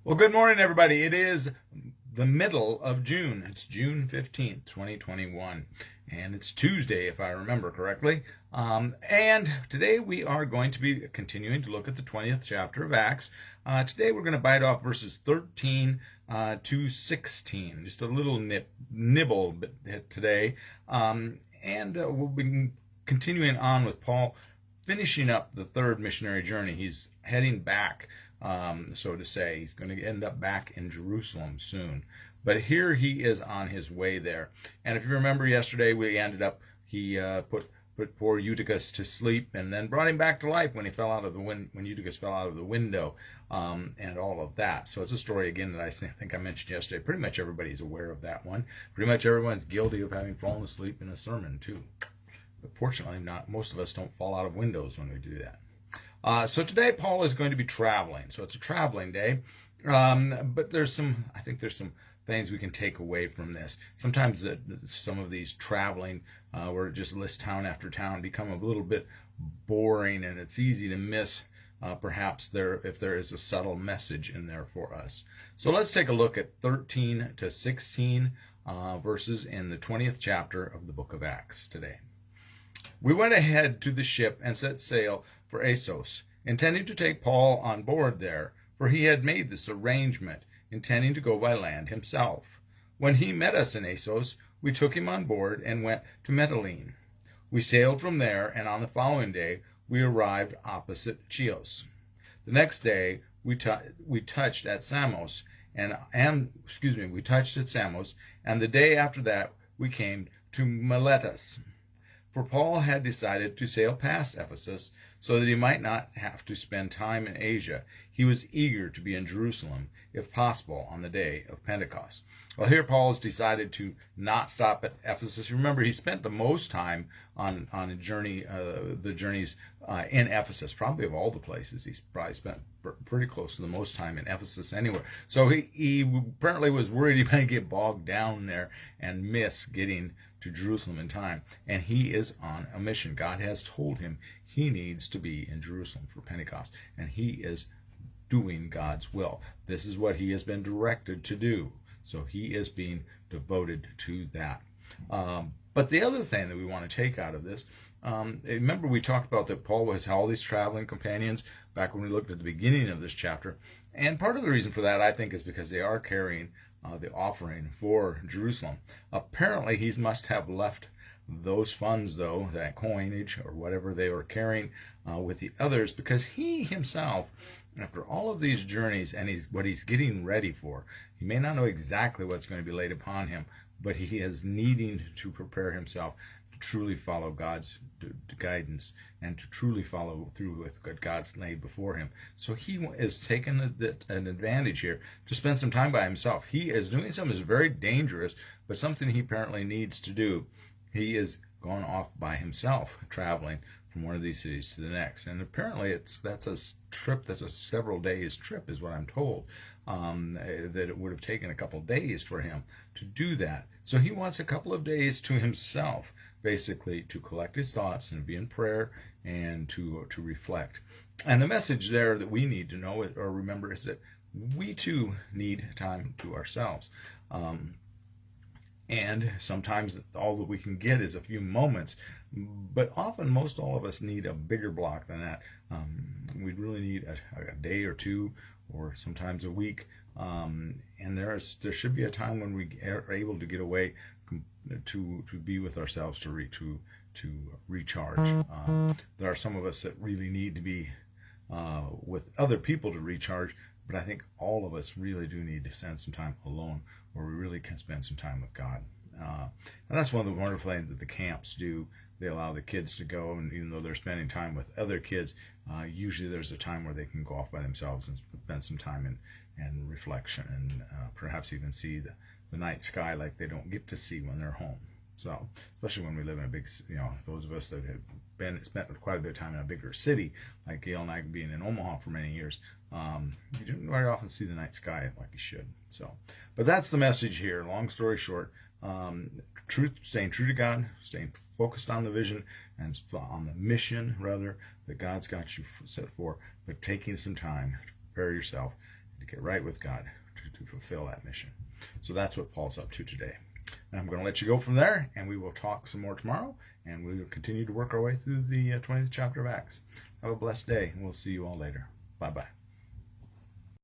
Well, good morning, everybody. It is the middle of June. It's June 15th, 2021, and it's Tuesday, if I remember correctly. And today we are going to be continuing to look at the 20th chapter of Acts. Today we're going to bite off verses 13 to 16, just a little nibble today. And we'll be continuing on with Paul finishing up the third missionary journey. He's heading back, so to say. He's going to end up back in Jerusalem soon. But here he is on his way there. And if you remember yesterday, he put poor Eutychus to sleep and then brought him back to life when Eutychus fell out of the window, and all of that. So it's a story, again, that I think I mentioned yesterday. Pretty much everybody's aware of that one. Pretty much everyone's guilty of having fallen asleep in a sermon, too. But fortunately, most of us don't fall out of windows when we do that. So today, Paul is going to be traveling. So it's a traveling day. But I think there's some things we can take away from this. Sometimes some of these traveling, where it just lists town after town, become a little bit boring, and it's easy to miss perhaps if there is a subtle message in there for us. So let's take a look at 13 to 16 verses in the 20th chapter of the book of Acts today. We went ahead to the ship and set sail for Assos, intending to take Paul on board there, for he had made this arrangement, intending to go by land himself. When he met us in Assos, we took him on board and went to Mitylene. We sailed from there, and on the following day we arrived opposite Chios. The next day we touched at Samos, and the day after that we came to Miletus. For Paul had decided to sail past Ephesus so that he might not have to spend time in Asia. He was eager to be in Jerusalem, if possible, on the day of Pentecost. Well, here Paul has decided to not stop at Ephesus. Remember, he spent the most time on the journeys in Ephesus. Probably of all the places, he's probably spent pretty close to the most time in Ephesus anywhere. So he apparently was worried he might get bogged down there and miss getting to Jerusalem in time. And he is on a mission. God has told him he needs to be in Jerusalem for Pentecost, and he is doing God's will. This is what he has been directed to do. So he is being devoted to that. But the other thing that we want to take out of this, remember we talked about that Paul has all these traveling companions back when we looked at the beginning of this chapter. And part of the reason for that, I think, is because they are carrying the offering for Jerusalem. Apparently, he must have left those funds, though, that coinage or whatever they were carrying, with the others, because he himself, after all of these journeys and what he's getting ready for, he may not know exactly what's going to be laid upon him, but he is needing to prepare himself to truly follow God's guidance and to truly follow through with what God's laid before him. So he is taking an advantage here to spend some time by himself. He is doing something that's very dangerous, but something he apparently needs to do. He is gone off by himself, traveling from one of these cities to the next. And apparently that's a several days trip, is what I'm told, that it would have taken a couple days for him to do that. So he wants a couple of days to himself, basically, to collect his thoughts and be in prayer and to reflect. And the message there that we need to know or remember is that we too need time to ourselves. And sometimes all that we can get is a few moments, but often most all of us need a bigger block than that. We really need a day or two, or sometimes a week. And there should be a time when we are able to get away to be with ourselves, to recharge. There are some of us that really need to be with other people to recharge, but I think all of us really do need to spend some time alone, where we really can spend some time with God. And that's one of the wonderful things that the camps do. They allow the kids to go, and even though they're spending time with other kids, usually there's a time where they can go off by themselves and spend some time in reflection, and perhaps even see the night sky like they don't get to see when they're home. So, especially when we live in a big, those of us that have spent quite a bit of time in a bigger city, like Gail and I being in Omaha for many years, you don't very often see the night sky like you should. So, but that's the message here. Long story short, staying true to God, staying focused on the vision and on the mission, rather, that God's got you set for, but taking some time to prepare yourself to get right with God, to fulfill that mission. So that's what Paul's up to today. And I'm going to let you go from there, and we will talk some more tomorrow, and we will continue to work our way through the 20th chapter of Acts. Have a blessed day, and we'll see you all later. Bye-bye.